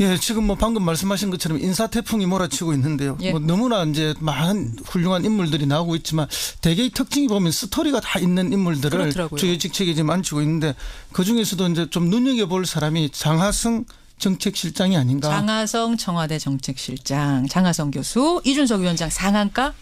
예, 지금 뭐 방금 말씀하신 것처럼 인사 태풍이 몰아치고 있는데요. 예. 뭐 너무나 이제 많은 훌륭한 인물들이 나오고 있지만 대개의 특징이 보면 스토리가 다 있는 인물들을 그렇더라고요. 주요 직책에 지금 앉히고 있는데 그 중에서도 이제 좀 눈여겨볼 사람이 장하성 정책실장이 아닌가. 장하성 청와대 정책실장, 장하성 교수, 이준석 위원장 상한가.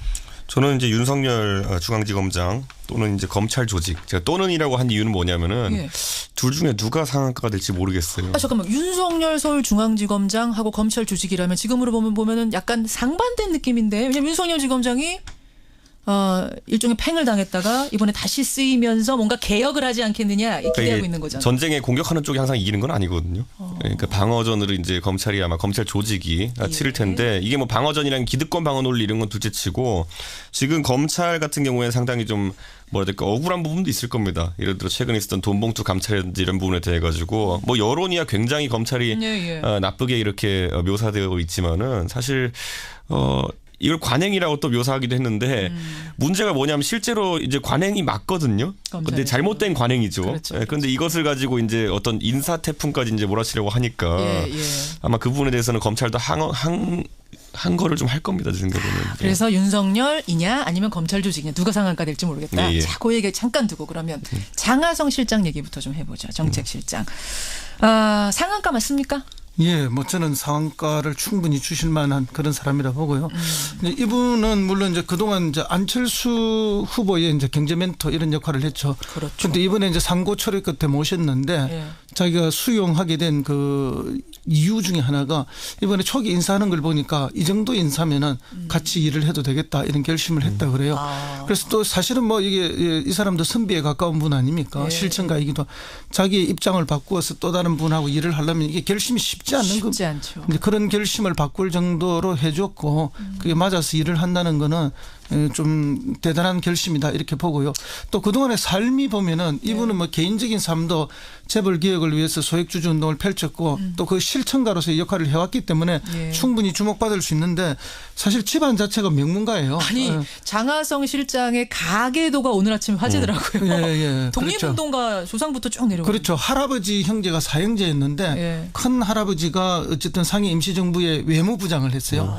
저는 이제 윤석열 중앙지검장 또는 이제 검찰 조직. 제가 또는이라고 한 이유는 뭐냐면은 예. 둘 중에 누가 상한가가 될지 모르겠어요. 잠깐만, 윤석열 서울중앙지검장하고 검찰 조직이라면 지금으로 보면은 약간 상반된 느낌인데, 왜냐면 윤석열 지검장이 일종의 팽을 당했다가 이번에 다시 쓰이면서 뭔가 개혁을 하지 않겠느냐 기대하고 있는 거잖아요. 전쟁에 공격하는 쪽이 항상 이기는 건 아니거든요. 그러니까 방어전으로 이제 검찰이 아마 검찰 조직이 치를 텐데 이게 뭐 방어전이랑 기득권 방어 논리 이런 건 둘째치고 지금 검찰 같은 경우에는 상당히 좀 뭐라 해야 될까 억울한 부분도 있을 겁니다. 예를 들어 최근에 있었던 돈봉투 감찰이라든지 이런 부분에 대해 가지고 뭐 여론이야 굉장히 검찰이 나쁘게 이렇게 묘사되어 있지만은 사실 이걸 관행이라고 또 묘사하기도 했는데 문제가 뭐냐면 실제로 이제 관행이 맞거든요. 근데 잘못된 관행이죠. 그렇죠. 그런데 이것을 가지고 이제 어떤 인사 태풍까지 이제 몰아치려고 하니까 아마 그 부분에 대해서는 검찰도 한 거를 좀 할 겁니다. 제 생각에는. 그래서 윤석열이냐 아니면 검찰 조직이냐 누가 상한가 될지 모르겠다. 예. 자, 그 얘기 잠깐 두고 그러면 장하성 실장 얘기부터 좀 해보죠. 정책실장. 상한가 맞습니까? 예, 뭐 저는 상한가를 충분히 주실 만한 그런 사람이라 보고요. 이분은 물론 이제 그동안 이제 안철수 후보의 이제 경제 멘토 이런 역할을 했죠. 그렇죠. 그런데 이번에 이제 상고 처리 끝에 모셨는데 자기가 수용하게 된 그 이유 중에 하나가 이번에 초기 인사하는 걸 보니까 이 정도 인사면은 같이 일을 해도 되겠다 이런 결심을 했다 그래요. 그래서 또 사실은 뭐 이게 이 사람도 선비에 가까운 분 아닙니까? 실천가이기도 자기의 입장을 바꾸어서 또 다른 분하고 일을 하려면 이게 결심이 쉽지 않죠. 근데 그런 결심을 바꿀 정도로 해줬고 그게 맞아서 일을 한다는 거는 좀 대단한 결심이다 이렇게 보고요. 또 그동안의 삶이 보면은 이분은 뭐 개인적인 삶도 재벌 개혁을 위해서 소액주주 운동을 펼쳤고 또 그 실천가로서의 역할을 해왔기 때문에 충분히 주목받을 수 있는데 사실 집안 자체가 명문가예요. 아니 장하성 실장의 가계도가 오늘 아침에 화제더라고요. 독립운동가 조상부터 쭉 내려오고. 그렇죠. 할아버지 형제가 사형제였는데 큰 할아버지가 어쨌든 상해 임시정부의 외무부장을 했어요.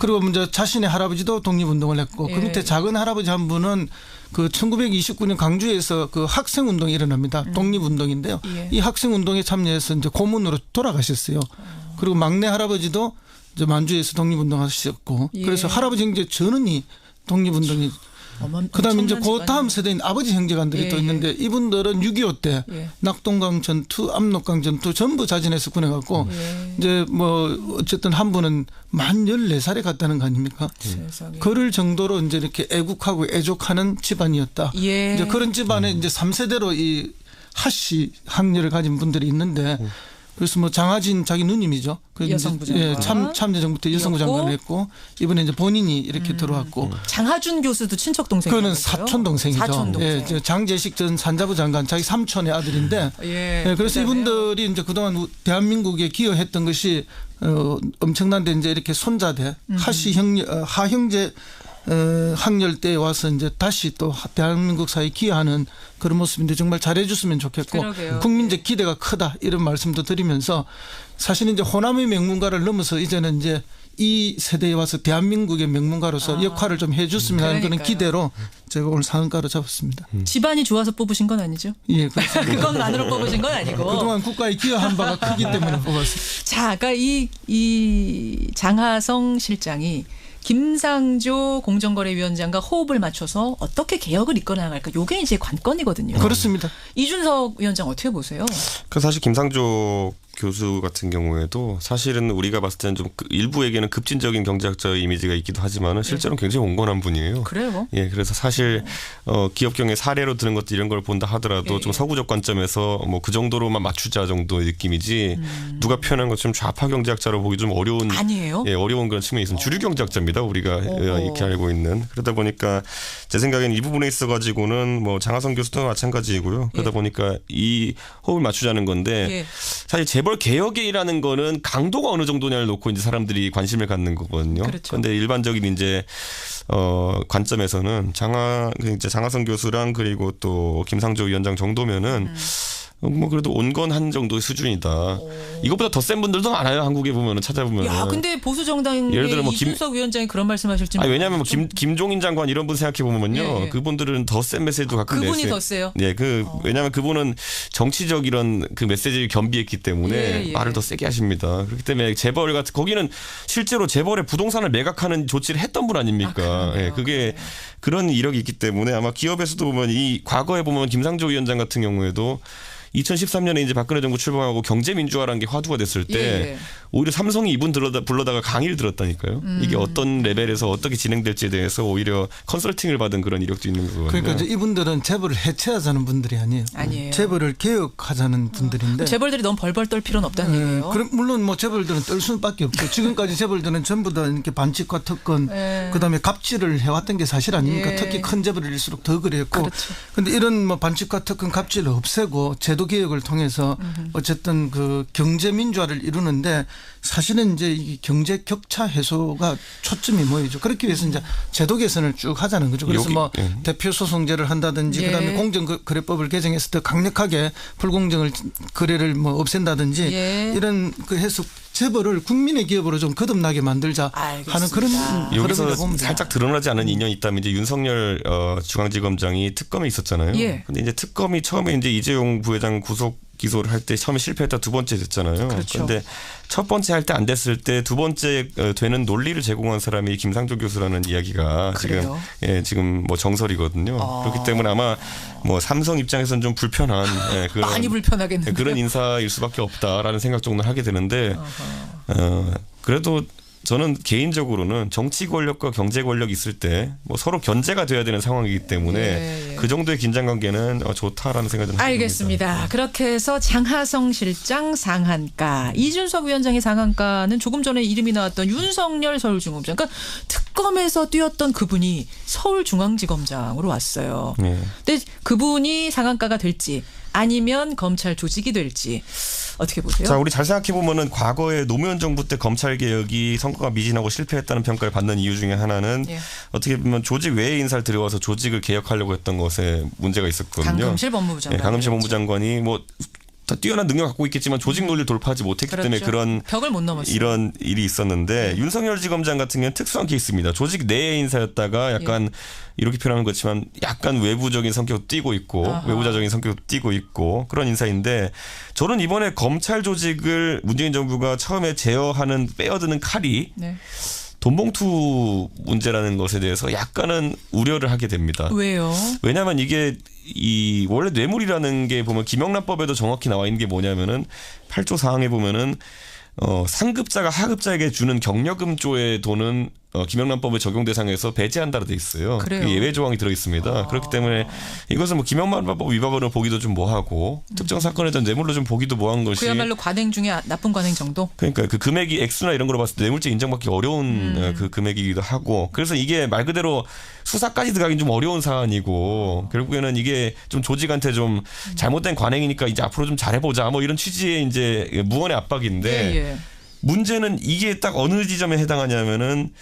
그리고 이제 자신의 할아버지도 독립운동을 했고 그 밑에 작은 할아버지 한 분은 그 1929년 광주에서 그 학생운동이 일어납니다. 독립운동인데요. 이 학생운동에 참여해서 이제 고문으로 돌아가셨어요. 그리고 막내 할아버지도 이제 만주에서 독립운동하셨고 그래서 할아버지 형제 전원이 독립운동이 그다음에 이제 그 다음 세대인 아버지 형제간들이 또 있는데 이분들은 6.25 때 낙동강 전투, 압록강 전투 전부 자진해서 군해갖고 이제 뭐 어쨌든 한 분은 만 14살에 갔다는 거 아닙니까? 그럴 정도로 이제 이렇게 애국하고 애족하는 집안이었다. 이제 그런 집안에 이제 3세대로 이 하씨 학렬을 가진 분들이 있는데 그래서 뭐 장하진 자기 누님이죠. 여성부 장관. 참여정부 때 여성부 장관을 했고 이번에 이제 본인이 이렇게 들어왔고. 장하준 교수도 친척 동생이죠. 그는 사촌 동생이죠. 사촌 동생. 예, 장제식 전 산자부 장관 자기 삼촌의 아들인데. 그래서 이분들이 이제 그동안 대한민국에 기여했던 것이 엄청난데 이제 이렇게 손자대 하씨 하형제 학렬 때에 와서 이제 다시 또 대한민국 사회에 기여하는 그런 모습인데 정말 잘해줬으면 좋겠고 그러게요. 국민적 기대가 크다 이런 말씀도 드리면서 사실은 이제 호남의 명문가를 넘어서 이제는 이제 이 세대에 와서 대한민국의 명문가로서 역할을 좀 해줬으면 하는 그런 기대로 제가 오늘 상한가로 잡았습니다. 집안이 좋아서 뽑으신 건 아니죠? 예, 그렇습니다. 그것만으로 뽑으신 건 아니고. 그동안 국가에 기여한 바가 크기 때문에 뽑았습니다. 자, 그러니까 이 장하성 실장이 김상조 공정거래위원장과 호흡을 맞춰서 어떻게 개혁을 이끌어 나갈까? 이게 이제 관건이거든요. 그렇습니다. 이준석 위원장 어떻게 보세요? 그 사실 김상조 교수 같은 경우에도 사실은 우리가 봤을 때는 좀 일부에게는 급진적인 경제학자의 이미지가 있기도 하지만은 실제로는 굉장히 온건한 분이에요. 그래요? 예, 그래서 사실 기업경의 사례로 드는 것들 이런 걸 본다 하더라도 좀 서구적 관점에서 뭐 그 정도로만 맞추자 정도의 느낌이지 누가 표현한 것처럼 좌파 경제학자로 보기 좀 어려운 아니에요? 예, 어려운 그런 측면이 있습니다. 주류 경제학자입니다. 우리가 이렇게 알고 있는. 그러다 보니까 제 생각에는 이 부분에 있어가지고는 뭐 장하성 교수도 마찬가지이고요. 그러다 보니까 이 호흡을 맞추자는 건데 사실 재벌 개혁이라는 거는 강도가 어느 정도냐를 놓고 이제 사람들이 관심을 갖는 거거든요. 그런데 그렇죠. 일반적인 이제 관점에서는 장하성 교수랑 그리고 또 김상조 위원장 정도면은 뭐 그래도 온건한 정도 수준이다. 이것보다 더 센 분들도 많아요. 한국에 보면은 찾아보면. 야, 근데 보수 정당의 예를 들어 뭐 이준석 위원장이 그런 말씀하실지. 아니, 왜냐하면 뭐 김종인 장관 이런 분 생각해 보면요, 예, 예. 그분들은 더 센 메시지도 가끔 그분이 내세요. 더 세요. 네, 왜냐하면 그분은 정치적 이런 그 메시지를 겸비했기 때문에 예, 예. 말을 더 세게 하십니다. 그렇기 때문에 재벌 같은 거기는 실제로 재벌의 부동산을 매각하는 조치를 했던 분 아닙니까? 예, 그게 그런 이력이 있기 때문에 아마 기업에서도 보면 이 과거에 보면 김상조 위원장 같은 경우에도 2013년에 이제 박근혜 정부 출범하고 경제민주화라는 게 화두가 됐을 때 예. 오히려 삼성이 이분 불러다가 강의를 들었다니까요. 이게 어떤 레벨에서 어떻게 진행될지에 대해서 오히려 컨설팅을 받은 그런 이력도 있는 거거든요. 그러니까 이제 이분들은 재벌을 해체하자는 분들이 아니에요. 아니에요. 재벌을 개혁하자는 분들인데. 재벌들이 너무 벌벌 떨 필요는 없다는 얘기예요. 그럼 물론 뭐 재벌들은 떨 수밖에 없죠. 지금까지 재벌들은 전부 다 이렇게 반칙과 특권, 그다음에 갑질을 해왔던 게 사실 아닙니까? 예. 특히 큰 재벌일수록 더 그랬고. 그렇죠. 그런데 이런 뭐 반칙과 특권, 갑질을 없애고 제도 개혁을 통해서 어쨌든 그 경제 민주화를 이루는데 사실은 이제 이 경제 격차 해소가 초점이 뭐이죠. 그렇기 위해서 이제 제도 개선을 쭉 하자는 거죠. 그래서 뭐 대표 소송제를 한다든지 예. 그다음에 공정거래법을 개정해서 더 강력하게 불공정을 거래를 뭐 없앤다든지 예. 이런 그 해석 재벌을 국민의 기업으로 좀 거듭나게 만들자 알겠습니다. 하는 그런 여기서 흐름이라고 봅니다. 살짝 드러나지 않은 인연이 있다면 이제 윤석열 중앙지검장이 특검에 있었잖아요. 예. 근데 이제 특검이 처음에 이제 이재용 부회장 구속 기소를 할 때 처음에 실패했다 두 번째 됐잖아요. 그렇죠. 그런데 첫 번째 할 때 안 됐을 때 두 번째 되는 논리를 제공한 사람이 김상조 교수라는 이야기가 그래요? 지금 뭐 정설이거든요. 그렇기 때문에 아마 뭐 삼성 입장에서는 좀 불편한 그런 많이 불편하겠는데요. 그런 인사일 수밖에 없다라는 생각 정도는 하게 되는데 그래도 저는 개인적으로는 정치 권력과 경제 권력이 있을 때 뭐 서로 견제가 돼야 되는 상황이기 때문에 그 정도의 긴장 관계는 좋다라는 생각을 합니다. 알겠습니다. 그렇게 해서 장하성 실장 상한가, 이준석 위원장의 상한가는 조금 전에 이름이 나왔던 윤석열 서울중앙지검장, 그러니까 특검에서 뛰었던 그분이 서울중앙지검장으로 왔어요. 네. 근데 그분이 상한가가 될지 아니면 검찰 조직이 될지 어떻게 보세요? 자, 우리 잘 생각해 보면은 과거에 노무현 정부 때 검찰 개혁이 성과가 미진하고 실패했다는 평가를 받는 이유 중에 하나는 어떻게 보면 조직 외의 인사를 들여와서 조직을 개혁하려고 했던 것에 문제가 있었거든요. 강금실 법무부 장관. 강금실 법무부 장관이 뭐 다 뛰어난 능력 갖고 있겠지만 조직 논리를 돌파하지 못했기 그렇죠. 때문에 그런 벽을 못 넘었어요. 이런 일이 있었는데 윤석열 지검장 같은 경우는 특수한 케이스입니다. 조직 내의 인사였다가 약간 이렇게 표현하는 것지만 약간 외부적인 성격도 띠고 있고 외부자적인 성격도 띠고 있고 그런 인사인데 저는 이번에 검찰 조직을 문재인 정부가 처음에 제어하는 빼어드는 칼이 돈봉투 문제라는 것에 대해서 약간은 우려를 하게 됩니다. 왜요? 왜냐하면 이게 원래 뇌물이라는 게 보면 김영란법에도 정확히 나와 있는 게 뭐냐면은 8조 4항에 보면은 상급자가 하급자에게 주는 경력금조의 돈은 김영란법의 적용 대상에서 배제한다로 돼 있어요. 그래요? 예외 조항이 들어 있습니다. 그렇기 때문에 이것은 뭐 김영란법 위반으로 보기도 좀 뭐하고 특정 사건에 대한 뇌물로 좀 보기도 뭐한 것이 그야말로 관행 중에 나쁜 관행 정도? 그러니까 그 금액이 액수나 이런 거로 봤을 때 뇌물죄 인정받기 어려운 그 금액이기도 하고 그래서 이게 말 그대로 수사까지 들어가긴 좀 어려운 사안이고 결국에는 이게 좀 조직한테 좀 잘못된 관행이니까 이제 앞으로 좀 잘해보자 뭐 이런 취지의 이제 무언의 압박인데 문제는 이게 딱 어느 지점에 해당하냐면은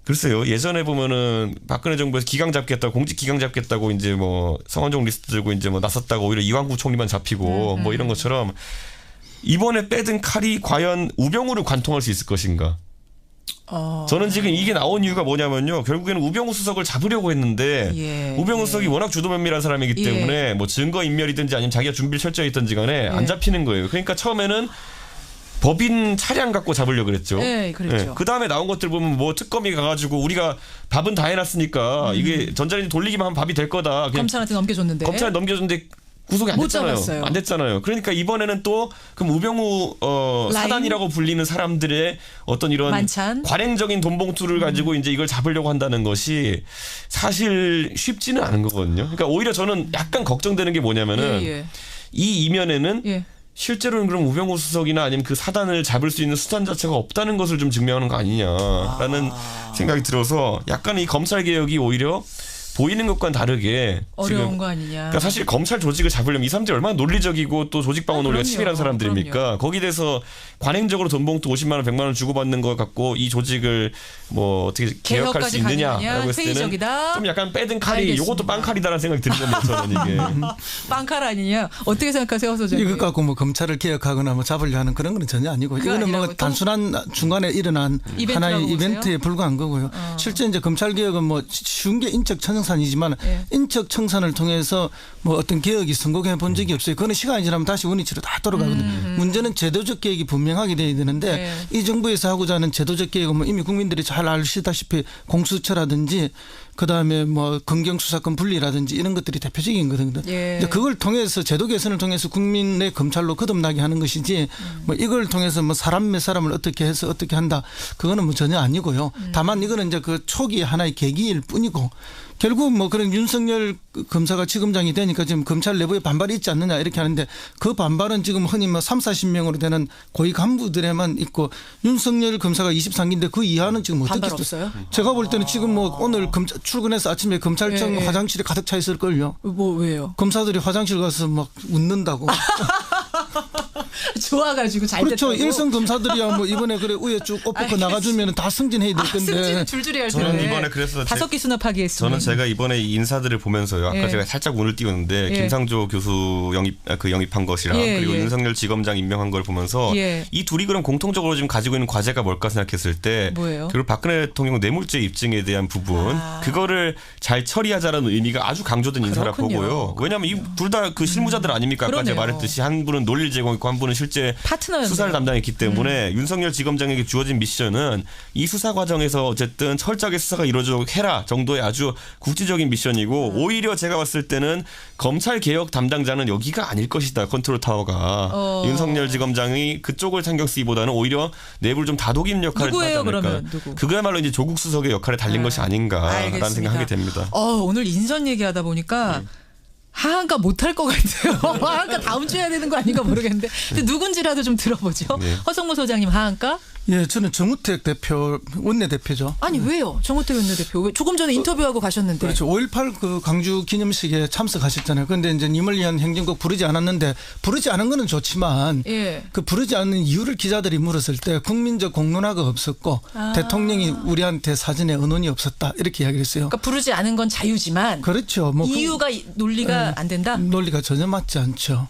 글쎄요. 예전에 보면은 박근혜 정부에서 기강 잡겠다고 공직 기강 잡겠다고 이제 뭐 성완종 리스트 들고 이제 뭐 나섰다고 오히려 이완구 총리만 잡히고 뭐 이런 것처럼 이번에 빼든 칼이 과연 우병우를 관통할 수 있을 것인가? 저는 지금 이게 나온 이유가 뭐냐면요. 결국에는 우병우 수석을 잡으려고 했는데 우병우 수석이 워낙 주도면밀한 사람이기 때문에 뭐 증거 인멸이든지 아니면 자기가 준비를 철저히 했든지 간에 안 잡히는 거예요. 그러니까 처음에는 법인 차량 갖고 잡으려고 그랬죠. 네, 그랬죠. 그 다음에 나온 것들 보면 뭐 특검이 가가지고 우리가 밥은 다 해놨으니까 이게 전자레인지 돌리기만 하면 밥이 될 거다. 그냥 검찰한테 넘겨줬는데. 검찰 넘겨줬는데 구속이 안 못 됐잖아요. 잡았어요. 안 됐잖아요. 그러니까 이번에는 또 그럼 우병우 사단이라고 불리는 사람들의 어떤 이런 만찬? 관행적인 돈봉투를 가지고 이제 이걸 잡으려고 한다는 것이 사실 쉽지는 않은 거거든요. 그러니까 오히려 저는 약간 걱정되는 게 뭐냐면은 이 이면에는 실제로는 그럼 우병우 수석이나 아니면 그 사단을 잡을 수 있는 수단 자체가 없다는 것을 좀 증명하는 거 아니냐라는 생각이 들어서 약간 이 검찰 개혁이 오히려 보이는 것과는 다르게 어려운 지금 거 아니냐. 그러니까 사실 검찰 조직을 잡으려면 이 사람들이 얼마나 논리적이고 또 조직 방어 논리가 그럼요. 치밀한 사람들입니까? 그럼요. 거기에 대해서 관행적으로 돈 봉투 50만 원, 100만 원 주고받는 거 갖고 이 조직을 뭐 어떻게 개혁할 수 개혁까지 있느냐라고 가능하냐? 했을 때는 회의적이다. 좀 약간 빼든 칼이 알겠습니다. 이것도 빵칼이다라는 생각이 드는 겁니다. 저는 이게. 빵칼 아니냐? 어떻게 생각하세요, 소장님? 이것 갖고 뭐 검찰을 개혁하거나 뭐 잡으려 하는 그런 건 전혀 아니고 그거 이거는 뭐 아니라고 단순한 중간에 일어난 이벤트라고 하나의 보세요? 이벤트에 불과한 거고요. 실제 이제 검찰 개혁은 뭐 쉬운 게 인적 청산이지만 예. 인적 청산을 통해서 뭐 어떤 개혁이 성공해 본 적이 없어요. 그거는 시간이 지나면 다시 원위치로 다 돌아가거든요. 문제는 제도적 개혁이 분명하게 돼야 되는데 예. 이 정부에서 하고자 하는 제도적 개혁은 뭐 이미 국민들이 잘 아시다시피 공수처라든지 그다음에 뭐 검경수사권 분리라든지 이런 것들이 대표적인 거거든요. 예. 이제 그걸 통해서 제도 개선을 통해서 국민의 검찰로 거듭나게 하는 것이지 뭐 이걸 통해서 뭐 사람 몇 사람을 어떻게 해서 어떻게 한다 그거는 뭐 전혀 아니고요. 다만 이거는 이제 그 초기 하나의 계기일 뿐이고 결국 뭐 그런 윤석열 검사가 지검장이 되니까 지금 검찰 내부에 반발이 있지 않느냐 이렇게 하는데 그 반발은 지금 흔히 뭐 3, 40명으로 되는 고위 간부들에만 있고 윤석열 검사가 23기인데 그 이하는 지금 어떻게 반발 없어요? 제가 볼 때는 지금 뭐 오늘 출근해서 아침에 검찰청 예. 화장실에 가득 차 있을걸요. 뭐 왜요? 검사들이 화장실 가서 막 웃는다고. 좋아가지고 잘 그렇죠. 됐다고. 일선 검사들이야 뭐 이번에 그래 우에 쭉 엎어서 나가주면 다 승진해야 될 건데. 승진 줄줄이 할 텐데. 저는 이번에 그래서 5기 수납하기 했습니다. 저는 제가 이번에 이 인사들을 보면서요. 아까 예. 제가 살짝 운을 띄웠는데 예. 김상조 교수 영입한 것이랑 예, 그리고 예. 윤석열 지검장 임명한 걸 보면서 예. 이 둘이 그럼 공통적으로 지금 가지고 있는 과제가 뭘까 생각했을 때 뭐예요? 결국 박근혜 대통령 뇌물죄 입증에 대한 부분 그거를 잘 처리하자라는 의미가 아주 강조된 인사라 그렇군요. 보고요. 왜냐하면 이 둘 다 그 실무자들 아닙니까? 아까 제가 그러네요. 말했듯이 한 분은 논리를 제공했고 한 분은 실제 파트너였네요. 수사를 담당했기 때문에 윤석열 지검장에게 주어진 미션은 이 수사 과정에서 어쨌든 철저하게 수사가 이루어지도록 해라 정도의 아주 국지적인 미션이고 오히려 제가 봤을 때는 검찰 개혁 담당자는 여기가 아닐 것이다. 컨트롤 타워가 윤석열 지검장이 그쪽을 신경 쓰기보다는 오히려 내부를 좀 다독이는 역할을 하지 누구예요, 않을까. 그러면? 누구? 그거야말로 이제 조국 수석의 역할에 달린 것이 아닌가라는 알겠습니다. 생각하게 됩니다. 오늘 인선 얘기하다 보니까 하한가 못할 것 같아요. 하한가 다음 주에 해야 되는 거 아닌가 모르겠는데. 근데 누군지라도 좀 들어보죠. 네. 허성무 소장님 하한가? 예, 저는 정우택 대표 원내대표죠. 아니 왜요? 정호태 원내대표. 왜 조금 전에 인터뷰하고 가셨는데. 그렇죠. 5.18 그 강주 기념식에 참석하셨잖아요. 그런데 이제 님을 위한 행진곡 부르지 않았는데 부르지 않은 거는 좋지만 예. 그 부르지 않는 이유를 기자들이 물었을 때 국민적 공론화가 없었고 대통령이 우리한테 사전에 언론이 없었다 이렇게 이야기를 했어요. 그러니까 부르지 않은 건 자유지만 그렇죠. 뭐 이유가 논리가 안 된다. 논리가 전혀 맞지 않죠.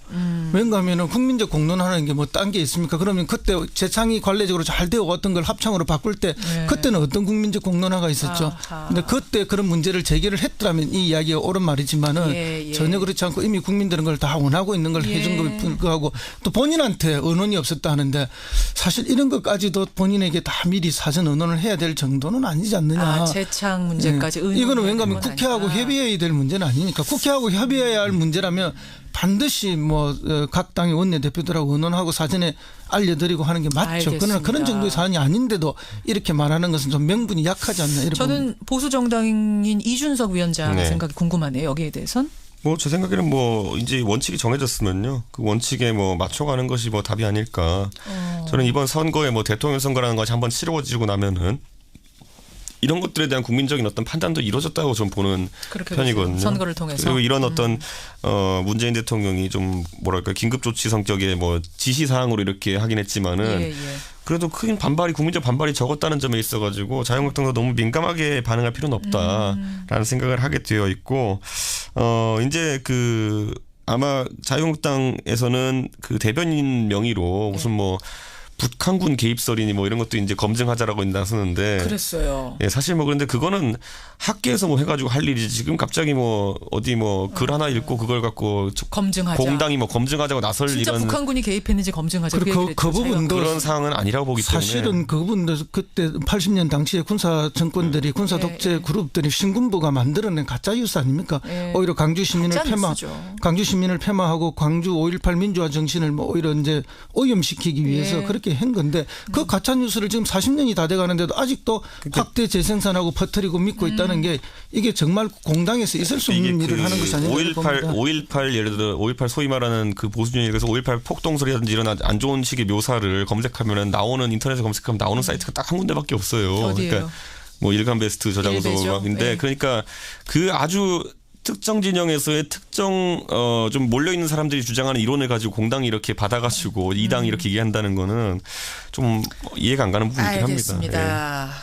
왜냐하면 국민적 공론화라는 게 뭐 딴 게 있습니까? 그러면 그때 재창이 관례적으로 잘 되어 왔던 걸 합창으로 바꿀 때 네. 그때는 어떤 국민적 공론화가 있었죠. 아하. 근데 그때 그런 문제를 제기를 했더라면 이 이야기가 옳은 말이지만은 예, 예. 전혀 그렇지 않고 이미 국민들은 그걸 다 원하고 있는 걸 예. 해준 걸 불구하고 또 본인한테 언론이 없었다 하는데 사실 이런 것까지도 본인에게 다 미리 사전 언론을 해야 될 정도는 아니지 않느냐. 재창 문제까지. 네. 이거는 의논해야 왜냐하면 되는 건 국회하고 아니다. 협의해야 될 문제는 아니니까 국회하고 협의해야 할 문제라면 반드시 뭐 각 당의 원내대표들하고 의논하고 사전에 알려드리고 하는 게 맞죠. 알겠습니다. 그러나 그런 정도의 사안이 아닌데도 이렇게 말하는 것은 좀 명분이 약하지 않나 이런 저는 보수 정당인 이준석 위원장 네. 생각이 궁금하네요. 여기에 대해선. 뭐 제 생각에는 뭐 이제 원칙이 정해졌으면요 그 원칙에 뭐 맞춰가는 것이 뭐 답이 아닐까. 저는 이번 선거에 뭐 대통령 선거라는 것이 한번 치러지고 나면은 이런 것들에 대한 국민적인 어떤 판단도 이루어졌다고 좀 보는 그렇게 편이거든요. 보세요. 선거를 통해서. 그리고 이런 어떤 문재인 대통령이 좀 뭐랄까 긴급 조치 성격의 뭐 지시 사항으로 이렇게 하긴 했지만은 예, 예. 그래도 큰 반발이 국민적 반발이 적었다는 점에 있어가지고 자유한국당도 너무 민감하게 반응할 필요는 없다라는 생각을 하게 되어 있고 이제 그 아마 자유한국당에서는 그 대변인 명의로 무슨 뭐 북한군 개입설이니 뭐 이런 것도 이제 검증하자라고 나서는데 그랬어요. 예, 사실 뭐 그런데 그거는 학계에서 뭐 해가지고 할 일이지 지금 갑자기 뭐 어디 뭐 글 하나 읽고 그걸 갖고 검증하자. 공당이 뭐 검증하자고 나설 진짜 이런 북한군이 개입했는지 검증하자. 그리고 그 부분도 그런 상황은 아니라고 보기 때문에 사실은 그분들 그때 80년 당시에 군사 정권들이 군사 독재 그룹들이 신군부가 만들어낸 가짜 뉴스 아닙니까? 예. 오히려 강주 시민을 가짜 폐마, 뉴스죠. 강주 시민을 폐마하고 광주 5.18 민주화 정신을 뭐 오히려 이제 오염시키기 위해서 예. 그렇게 한 건데 그 가짜 뉴스를 지금 40년이 다 돼가는데도 아직도 확대 재생산하고 퍼뜨리고 믿고 있다는 게 이게 정말 공당에서 있을 수 없는 일을 하는 것이 아닌가 봅니다. 5.18 예를 들어 5.18 소위 말하는 그 보수주의 그래서 5.18 폭동설이라든지 이런 안 좋은 식의 묘사를 검색하면은 나오는 인터넷에 검색하면 나오는 사이트가 딱 한 군데밖에 없어요. 어디예요? 그러니까 뭐 일간 베스트 저장소인데 네. 그러니까 그 아주 특정 진영에서의 특정 좀 몰려 있는 사람들이 주장하는 이론을 가지고 공당이 이렇게 받아가지고 이 당이 이렇게 얘기한다는 거는 좀 이해가 안 가는 부분이긴 합니다. 알겠습니다.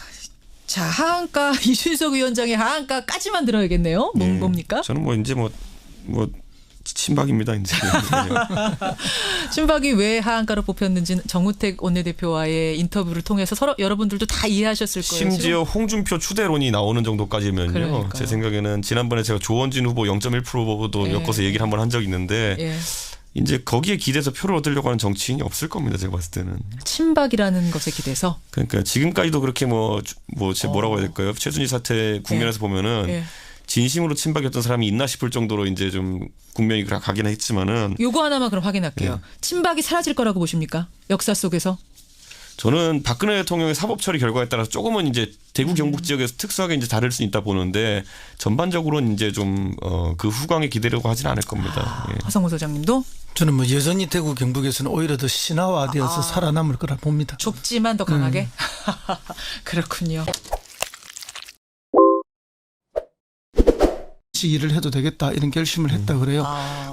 자, 하한가 이준석 위원장의 하한가까지만 들어야겠네요. 뭡니까? 저는 뭐 이제 뭐 친박입니다 이제. 친박이 왜 하한가로 뽑혔는지는 정우택 원내대표와의 인터뷰를 통해서 서로 여러분들도 다 이해하셨을 거예요. 심지어 홍준표 추대론이 나오는 정도까지면요. 그러니까요. 제 생각에는 지난번에 제가 조원진 후보 0.1%도 예. 엮어서 얘기를 한번 한 적이 있는데 예. 이제 거기에 기대서 표를 얻으려고 하는 정치인이 없을 겁니다. 제가 봤을 때는. 친박이라는 것에 기대서. 그러니까 지금까지도 그렇게 뭐라고 해야 될까요? 최순실 사태 국면에서 보면은 예. 진심으로 친박이었던 사람이 있나 싶을 정도로 이제 좀 국면이 가긴 했지만은 요거 하나만 그럼 확인할게요. 예. 친박이 사라질 거라고 보십니까? 역사 속에서? 저는 박근혜 대통령의 사법 처리 결과에 따라서 조금은 이제 대구 경북 지역에서 특수하게 이제 다를 수 있다 보는데 전반적으로는 이제 좀 그 후광에 기대려고 하지는 않을 겁니다. 예. 하성우 소장님도 저는 뭐 여전히 대구 경북에서는 오히려 더 신화화되어서 살아남을 거라 봅니다. 좁지만 더 강하게. 그렇군요. 일을 해도 되겠다 이런 결심을 했다 그래요.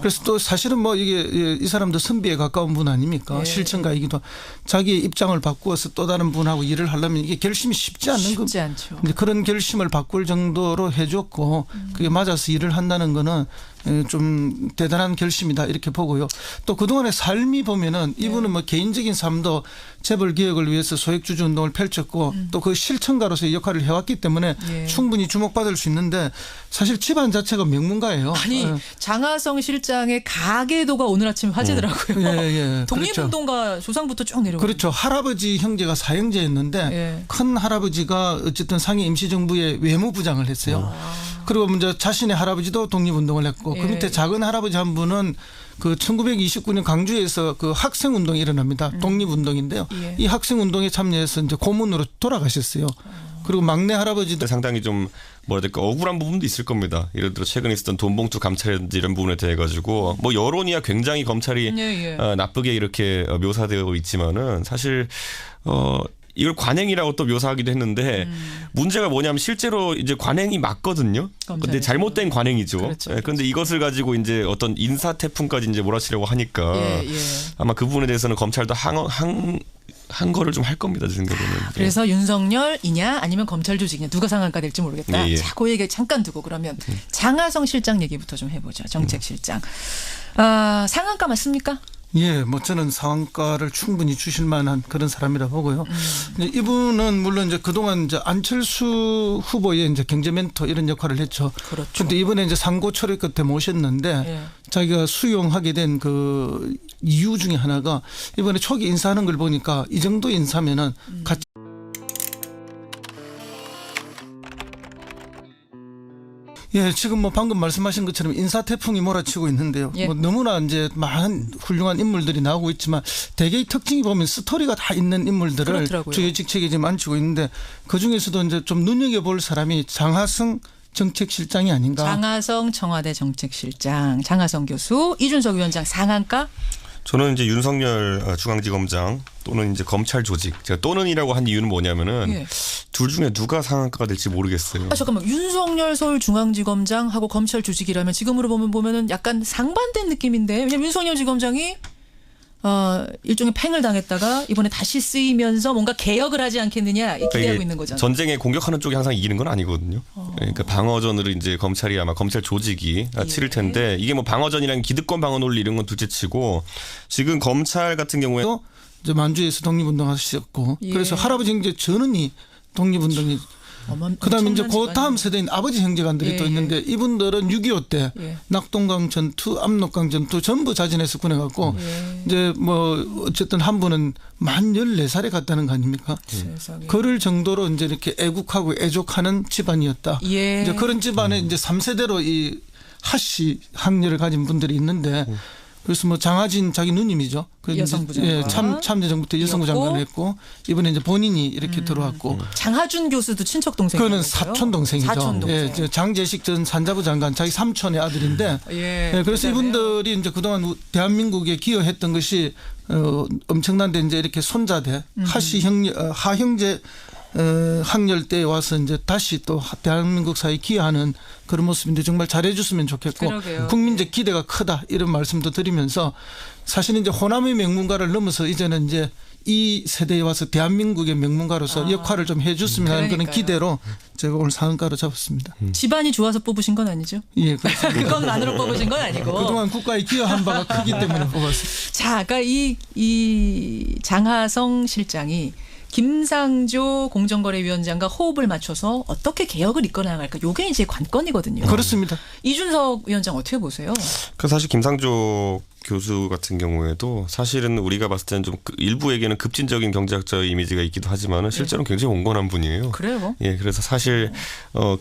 그래서 또 사실은 뭐 이게 이 사람도 선비에 가까운 분 아닙니까? 예. 실천가이기도 자기의 입장을 바꾸어서 또 다른 분하고 일을 하려면 이게 결심이 쉽지 않는 겁니다. 쉽지 않죠. 근데 그런 결심을 바꿀 정도로 해줬고 그게 맞아서 일을 한다는 거는 좀 대단한 결심이다 이렇게 보고요. 또 그동안의 삶이 보면은 이분은 뭐 개인적인 삶도 재벌 개혁을 위해서 소액주주 운동을 펼쳤고 또 그 실천가로서의 역할을 해왔기 때문에 예. 충분히 주목받을 수 있는데 사실 집안 자체가 명문가예요. 아니 장하성 실장의 가계도가 오늘 아침 화제더라고요. 예. 독립운동가 조상부터 쭉 내려오고. 그렇죠. 할아버지 형제가 사형제였는데 예. 큰 할아버지가 어쨌든 상해 임시정부의 외무부장을 했어요. 그리고 먼저 자신의 할아버지도 독립운동을 했고 예. 그 밑에 작은 할아버지 한 분은 그 1929년 강주에서 그 학생운동이 일어납니다. 독립운동인데요. 예. 이 학생운동에 참여해서 이제 고문으로 돌아가셨어요. 그리고 막내 할아버지도 상당히 좀 뭐라 해야 될까 억울한 부분도 있을 겁니다. 예를 들어 최근에 있었던 돈봉투 감찰이라든지 이런 부분에 대해 가지고 뭐 여론이야 굉장히 검찰이 나쁘게 이렇게 묘사되어 있지만은 사실 이걸 관행이라고 또 묘사하기도 했는데 문제가 뭐냐면 실제로 이제 관행이 맞거든요. 근데 잘못된 관행이죠. 그렇죠. 그런데 이것을 가지고 이제 어떤 인사 태풍까지 이제 몰아치려고 하니까 아마 그 부분에 대해서는 검찰도 한 거를 좀 할 겁니다. 제 생각에는. 그래서 윤석열이냐 아니면 검찰 조직이냐 누가 상한가 될지 모르겠다. 예. 자, 그 얘기 잠깐 두고 그러면 장하성 실장 얘기부터 좀 해보죠. 정책실장. 상한가 맞습니까? 예, 뭐 저는 상한가를 충분히 주실 만한 그런 사람이라 보고요. 이분은 물론 이제 그동안 이제 안철수 후보의 이제 경제 멘토 이런 역할을 했죠. 그렇죠. 그런데 이번에 이제 상고 철회 끝에 모셨는데 예. 자기가 수용하게 된 그 이유 중에 하나가 이번에 초기 인사하는 걸 보니까 이 정도 인사면은 같이 예, 지금 뭐 방금 말씀하신 것처럼 인사 태풍이 몰아치고 있는데요. 예. 뭐 너무나 이제 많은 훌륭한 인물들이 나오고 있지만 대개의 특징이 보면 스토리가 다 있는 인물들을 그렇더라고요. 주요 직책에 지금 앉히고 있는데 그 중에서도 이제 좀 눈여겨볼 사람이 장하성 정책실장이 아닌가. 장하성 청와대 정책실장, 장하성 교수, 이준석 위원장 상한가? 저는 이제 윤석열 중앙지검장 또는 이제 검찰 조직 제가 또는이라고 한 이유는 뭐냐면은 예. 둘 중에 누가 상한가가 될지 모르겠어요. 잠깐만 윤석열 서울중앙지검장하고 검찰 조직이라면 지금으로 보면은 약간 상반된 느낌인데 왜냐면 윤석열 지검장이 일종의 팽을 당했다가 이번에 다시 쓰이면서 뭔가 개혁을 하지 않겠느냐 기대하고 있는 거잖아요. 전쟁에 공격하는 쪽이 항상 이기는 건 아니거든요. 그러니까 방어전으로 이제 검찰이 아마 검찰 조직이 치를 텐데 이게 뭐 방어전이랑 기득권 방어 논리 이런 건 둘째치고 지금 검찰 같은 경우에 이제 만주에서 독립운동하셨고 그래서 할아버지 형제 전원이 독립운동이 그다음에 이제 그 다음 세대인 아버지 형제간들이 또 있는데 이분들은 6.25 때 낙동강 전투, 압록강 전투 전부 자진해서 군해갖고 이제 뭐 어쨌든 한 분은 만 14살에 갔다는 거 아닙니까? 그럴 정도로 이제 이렇게 애국하고 애족하는 집안이었다. 이제 그런 집안에 이제 3세대로 이 하씨 학렬을 가진 분들이 있는데 그래서 뭐 장하진 자기 누님이죠. 여성부 장관. 참여정부 때 여성부 장관을 했고 이번에 이제 본인이 이렇게 들어왔고 장하준 교수도 친척 동생이죠. 그거는 사촌 동생이죠. 사촌 동생. 예, 장재식 전 산자부 장관 자기 삼촌의 아들인데 그래서 이분들이 이제 그동안 대한민국에 기여했던 것이 엄청난데 이제 이렇게 손자대 하형제 학렬 때 와서 이제 다시 또 대한민국 사회에 기여하는 그런 모습인데 정말 잘해줬으면 좋겠고 그러게요. 국민적 기대가 크다 이런 말씀도 드리면서 사실은 이제 호남의 명문가를 넘어서 이제는 이제 이 세대에 와서 대한민국의 명문가로서 역할을 좀 해줬으면 하는 그런 그러니까요. 기대로 제가 오늘 상한가로 잡았습니다. 집안이 좋아서 뽑으신 건 아니죠? 예, 그렇습니다. 그것만으로 뽑으신 건 아니고. 그동안 국가에 기여한 바가 크기 때문에 뽑았습니다. 자, 그러니까 이 장하성 실장이 김상조 공정거래위원장과 호흡을 맞춰서 어떻게 개혁을 이끌어 나갈까? 이게 이제 관건이거든요. 그렇습니다. 이준석 위원장 어떻게 보세요? 그 사실 김상조 교수 같은 경우에도 사실은 우리가 봤을 때는 좀 일부에게는 급진적인 경제학자의 이미지가 있기도 하지만은 실제로는 굉장히 온건한 분이에요. 그래요? 예, 그래서 사실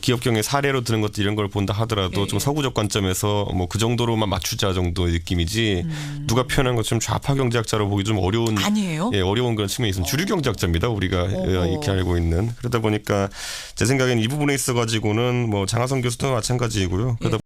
기업 경영 사례로 드는 것들 이런 걸 본다 하더라도 좀 서구적 관점에서 뭐 그 정도로만 맞추자 정도의 느낌이지 누가 표현한 것처럼 좌파 경제학자로 보기 좀 어려운 아니에요? 예, 어려운 그런 측면이 있습니다. 주류 경제학자입니다. 우리가 이렇게 알고 있는. 그러다 보니까 제 생각엔 이 부분에 있어 가지고는 뭐 장하성 교수도 마찬가지이고요. 그러다